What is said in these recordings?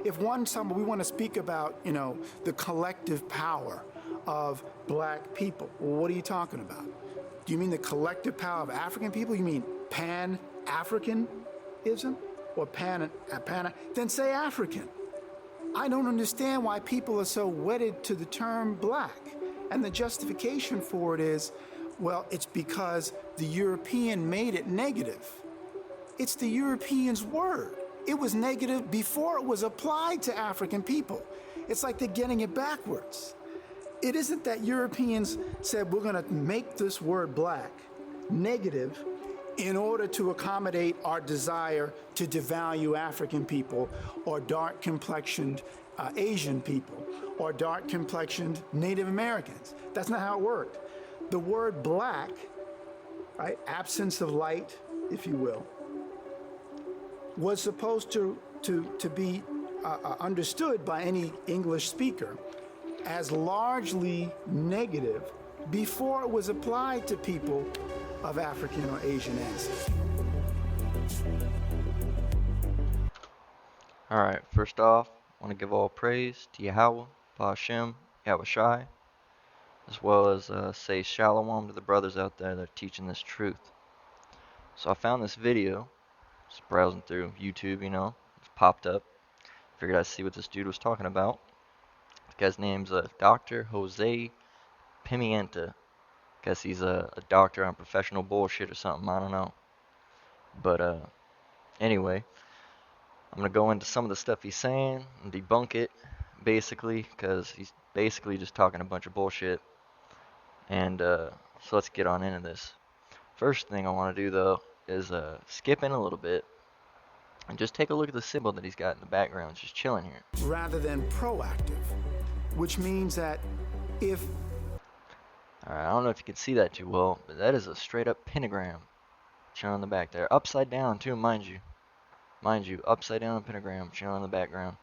if we want to speak about, the collective power of black people, well, what are you talking about? Do you mean the collective power of African people? You mean Pan-Africanism? Or then say African. I don't understand why people are so wedded to the term black. And the justification for it is, well, it's because the European made it negative. It's the Europeans' word. It was negative before it was applied to African people. It's like they're getting it backwards. It isn't that Europeans said we're going to make this word black negative in order to accommodate our desire to devalue African people or dark complexioned Asian people or dark complexioned Native Americans. That's not how it worked. The word black, right, absence of light, if you will, was supposed to be understood by any English speaker as largely negative before it was applied to people of African or Asian ancestry. Alright, first off, I want to give all praise to Yahweh, Ba'Shem, Yahweh Shai, as well as say Shalom to the brothers out there that are teaching this truth. So I found this video, just browsing through YouTube, it popped up. Figured I'd see what this dude was talking about. This guy's name's Dr. Jose Pimienta. Guess he's a doctor on professional bullshit or something, I don't know. But anyway, I'm going to go into some of the stuff he's saying and debunk it, basically, because he's basically just talking a bunch of bullshit. And so let's get on into this. First thing I want to do, though, is skip in a little bit and just take a look at the symbol that he's got in the background. It's just chilling here. Rather than proactive, which means that if... Alright, I don't know if you can see that too well, but that is a straight up pentagram chilling in the back there. Upside down, too, mind you. Mind you, upside down pentagram chilling in the background.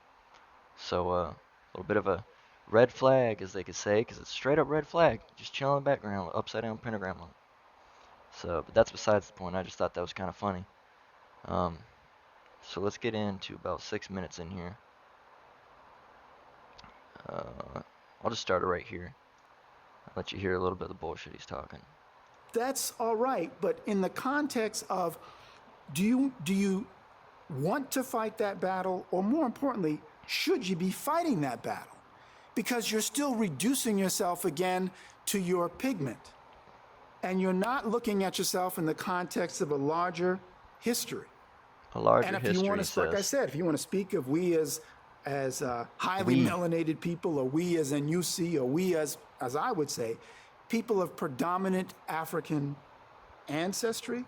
So, a little bit of a red flag, as they could say, because it's straight up red flag, just chilling in the background with upside down pentagram on it. So, but that's besides the point. I just thought that was kind of funny. So let's get into about 6 minutes in here. I'll just start it right here. I'll let you hear a little bit of the bullshit he's talking. That's all right, but in the context of, do you want to fight that battle, or more importantly, should you be fighting that battle? Because you're still reducing yourself again to your pigment. And you're not looking at yourself in the context of a larger history. A larger and if history, you want to, like I said, if you want to speak of we as highly melanated people, or we as NUC, or we as I would say, people of predominant African ancestry.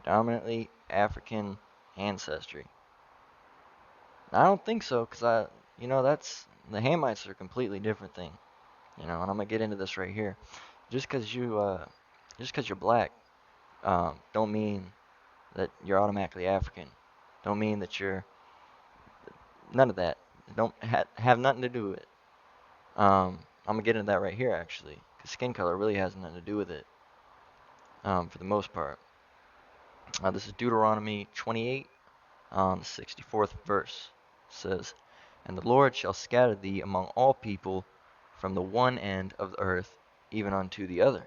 Predominantly African ancestry. I don't think so, because that's, the Hamites are a completely different thing. And I'm going to get into this right here. Just because you're black, don't mean that you're automatically African. Don't mean that you're, none of that. Don't have nothing to do with it. I'm going to get into that right here, actually, because skin color really has nothing to do with it, for the most part. This is Deuteronomy 28, the 64th verse. It says, "And the Lord shall scatter thee among all people from the one end of the earth even unto the other.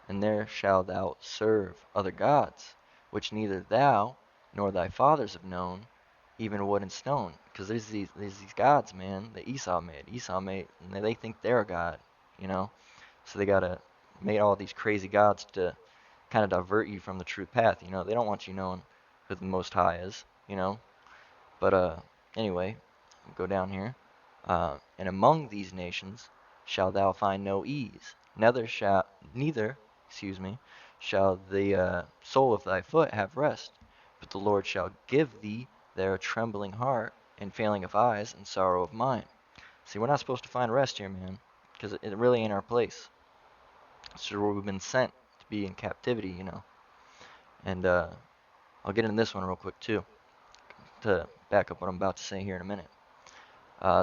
And there shalt thou serve other gods, which neither thou nor thy fathers have known, even wood and stone." Because there's these gods, man, that Esau made, and they think they're a god, So they gotta make all these crazy gods to kind of divert you from the true path, They don't want you knowing who the Most High is, But anyway, go down here. "And among these nations shalt thou find no ease, neither shall the sole of thy foot have rest. But the Lord shall give thee there a trembling heart, and failing of eyes, and sorrow of mind." See, we're not supposed to find rest here, man, because it really ain't our place. It's where we've been sent to be in captivity, And I'll get into this one real quick, too, to back up what I'm about to say here in a minute.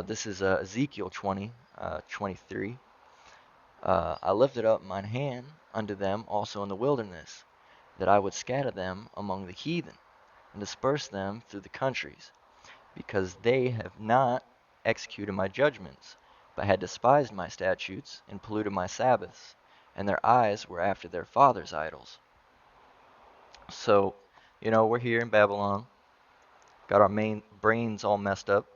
This is Ezekiel 20, 23. "I lifted up mine hand unto them also in the wilderness, that I would scatter them among the heathen, and disperse them through the countries. because they have not executed my judgments, but had despised my statutes and polluted my Sabbaths, and their eyes were after their fathers' idols. So, we're here in Babylon, got our main brains all messed up,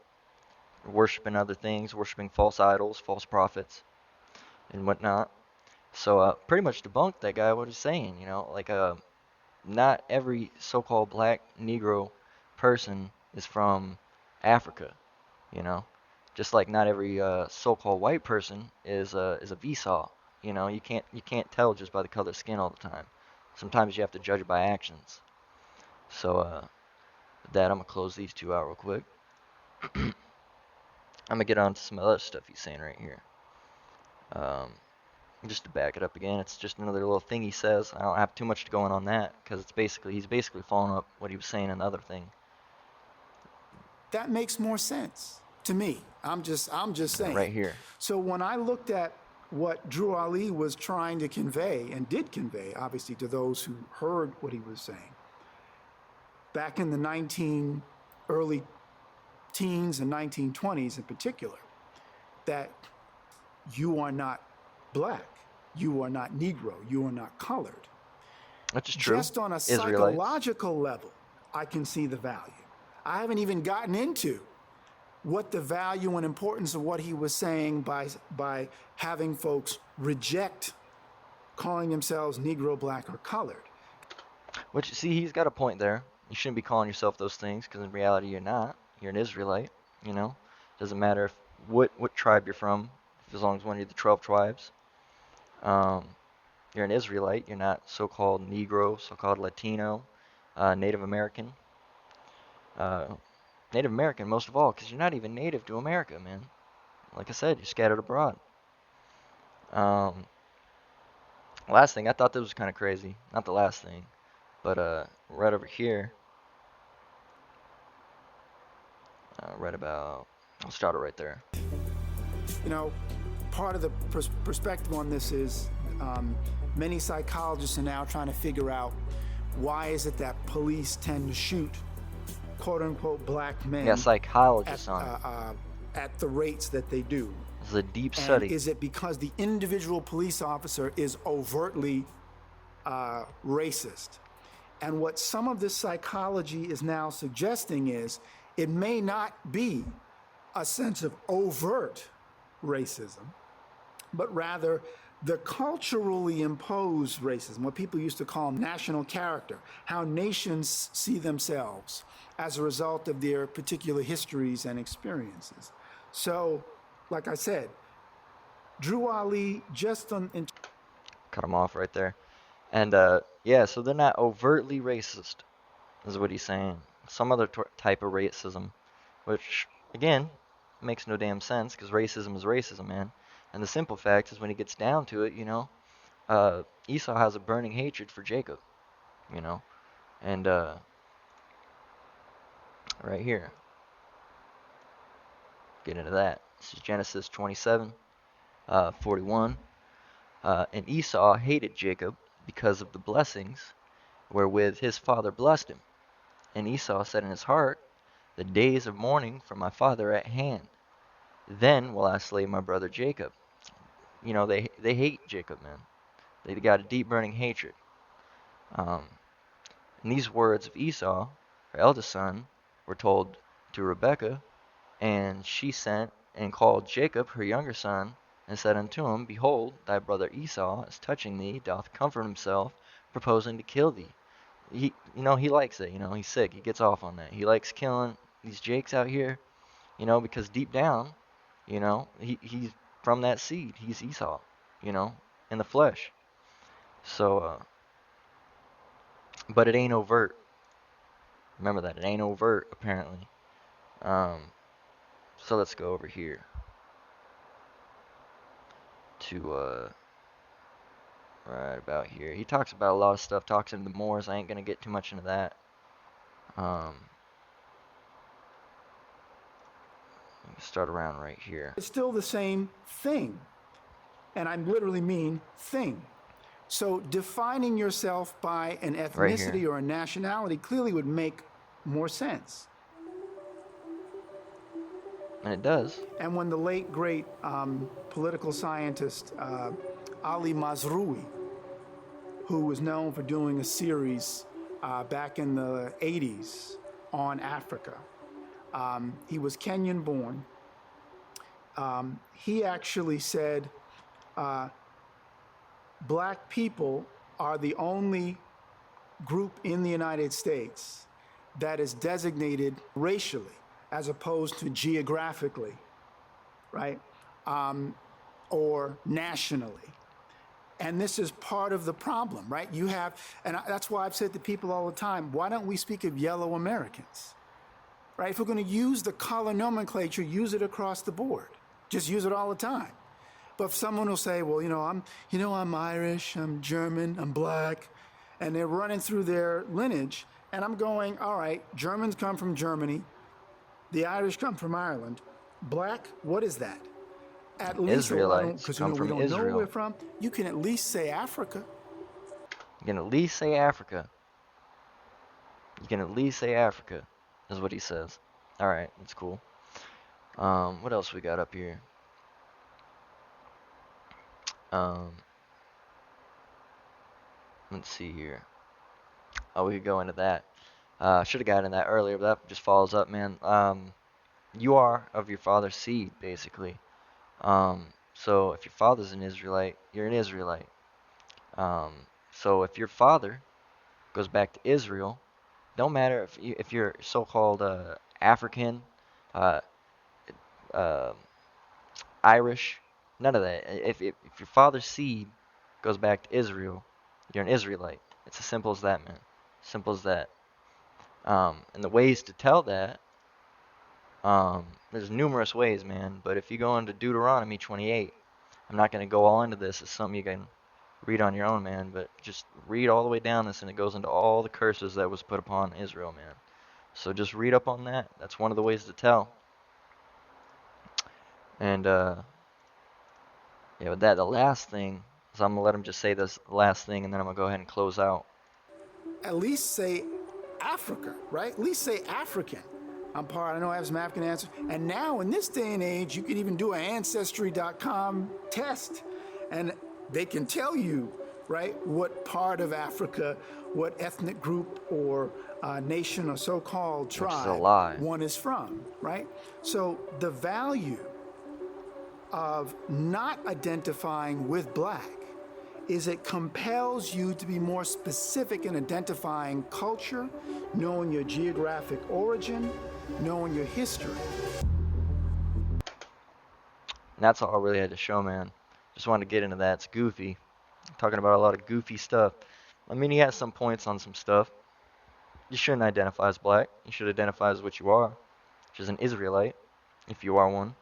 worshiping other things, worshiping false idols, false prophets, and whatnot. So, pretty much debunked that guy what he's saying, like, not every so-called black Negro person is from Africa, you know. Just like not every so-called white person is a Esau. You can't tell just by the color of skin all the time. Sometimes you have to judge by actions. So with that, I'm gonna close these two out real quick. I'm gonna get on to some other stuff he's saying right here. Um, just to back it up again, it's just another little thing he says. I don't have too much to go on that because he's basically following up what he was saying in the other thing. That makes more sense to me. I'm just saying. Right here. So when I looked at what Drew Ali was trying to convey, and did convey, obviously, to those who heard what he was saying, back in the early teens and 1920s in particular, that you are not black, you are not Negro, you are not colored. Which is true. Just on a Israelites. psychological level, I can see the value. I haven't even gotten into what the value and importance of what he was saying by having folks reject calling themselves Negro, black, or colored. Which, see, he's got a point there. You shouldn't be calling yourself those things because in reality you're not. You're an Israelite, Doesn't matter what tribe you're from, as long as one of the 12 tribes. You're an Israelite. You're not so-called Negro, so-called Latino, Native American. Native American most of all, because you're not even native to America, man. Like I said, you're scattered abroad. Last thing, I thought this was kind of crazy. Not the last thing, but right over here, right about, I'll start it right there. Part of the perspective on this is many psychologists are now trying to figure out why is it that police tend to shoot quote-unquote black men. Yeah, psychologists on it. At the rates that they do. It's a deep study. And is it because the individual police officer is overtly racist? And what some of this psychology is now suggesting is it may not be a sense of overt racism, but rather the culturally imposed racism, what people used to call national character, how nations see themselves as a result of their particular histories and experiences. So, like I said, Drew Ali just cut him off right there. And so they're not overtly racist, is what he's saying. Some other type of racism, which, again, makes no damn sense, because racism is racism, man. And the simple fact is, when it gets down to it, Esau has a burning hatred for Jacob, and right here, get into that. This is Genesis 27, 41. And Esau hated Jacob because of the blessings wherewith his father blessed him. And Esau said in his heart, the days of mourning for my father are at hand. Then will I slay my brother Jacob. They hate Jacob, man. They got a deep burning hatred. And these words of Esau, her eldest son, were told to Rebekah, and she sent and called Jacob, her younger son, and said unto him, behold, thy brother Esau is touching thee, doth comfort himself, proposing to kill thee. He likes it, he's sick, he gets off on that. He likes killing these Jakes out here, because deep down, he's from that seed. He's Esau, in the flesh. So, but it ain't overt. Remember that, it ain't overt, apparently. So let's go over here to, right about here. He talks about a lot of stuff, talks into the Moors. I ain't going to get too much into that. Start around right here. It's still the same thing. And I literally mean thing. So defining yourself by an ethnicity or a nationality clearly would make more sense. And it does. And when the late, great political scientist Ali Mazrui, who was known for doing a series back in the 80s on Africa, he was Kenyan born. He actually said black people are the only group in the United States that is designated racially as opposed to geographically, right? Or nationally. And this is part of the problem, right? You have, and that's why I've said to people all the time, why don't we speak of yellow Americans, right? If we're going to use the color nomenclature, use it across the board. Just use it all the time. But if someone will say, well, I'm Irish, I'm German, I'm black, and they're running through their lineage, and I'm going, all right, Germans come from Germany, the Irish come from Ireland. Black, what is that? At least, Israelites because come we from don't know where we're Israel. from, you can at least say Africa. You can at least say Africa. You can at least say Africa, is what he says. Alright, that's cool. What else we got up here? Um, let's see here. Oh, we could go into that. Should have got into that earlier, but that just follows up, man. You are of your father's seed, basically. So if your father's an Israelite, you're an Israelite. Um, so if your father goes back to Israel, don't matter if you're so-called African, uh, uh, Irish, none of that. If your father's seed goes back to Israel, you're an Israelite. It's as simple as that, man. Simple as that. And the ways to tell that, there's numerous ways, man. But if you go into Deuteronomy 28, I'm not going to go all into this. It's something you can read on your own, man. But just read all the way down this, and it goes into all the curses that was put upon Israel, man. So just read up on that. That's one of the ways to tell. And yeah, with that, the last thing is I'm gonna let him just say this last thing, and then I'm gonna go ahead and close out. At least say Africa, right? At least say African. I know I have some African answers. And now, in this day and age, you can even do an Ancestry.com test, and they can tell you, right, what part of Africa, what ethnic group or nation or so called Which is a tribe lie. one is from, right? So, the value of not identifying with black is it compels you to be more specific in identifying culture, knowing your geographic origin, knowing your history. And that's all I really had to show, man. Just wanted to get into that. It's goofy. Talking about a lot of goofy stuff. I mean, he has some points on some stuff. You shouldn't identify as black. You should identify as what you are, which is an Israelite, if you are one.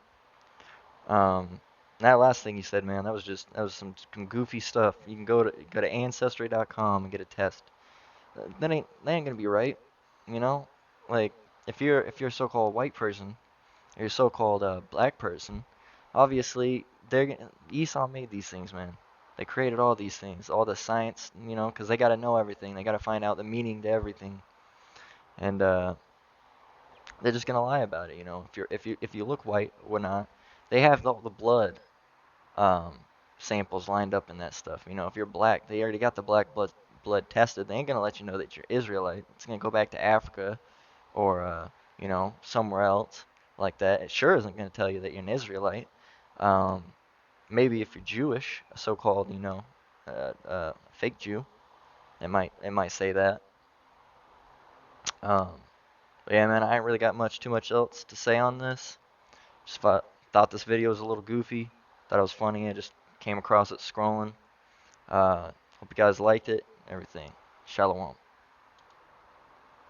That last thing you said, man, that was some goofy stuff. You can go to ancestry.com and get a test. That ain't gonna be right, you know. Like if you're a so-called white person or you're a so-called black person, obviously Esau made these things, man. They created all these things, all the science, you know, 'cause they gotta know everything. They gotta find out the meaning to everything, and they're just gonna lie about it, you know. If you look white or whatnot, they have all the blood um, samples lined up in that stuff. You know, if you're black, they already got the black blood tested. They ain't gonna let you know that you're Israelite. It's gonna go back to Africa or somewhere else like that. It sure isn't gonna tell you that you're an Israelite. Um, Maybe if you're Jewish, a so-called fake Jew, it might say that. Um, but yeah, man, I ain't really got too much else to say on this. Just thought this video was a little goofy. Thought it was funny. I just came across it scrolling. Hope you guys liked it. Everything. Shalom.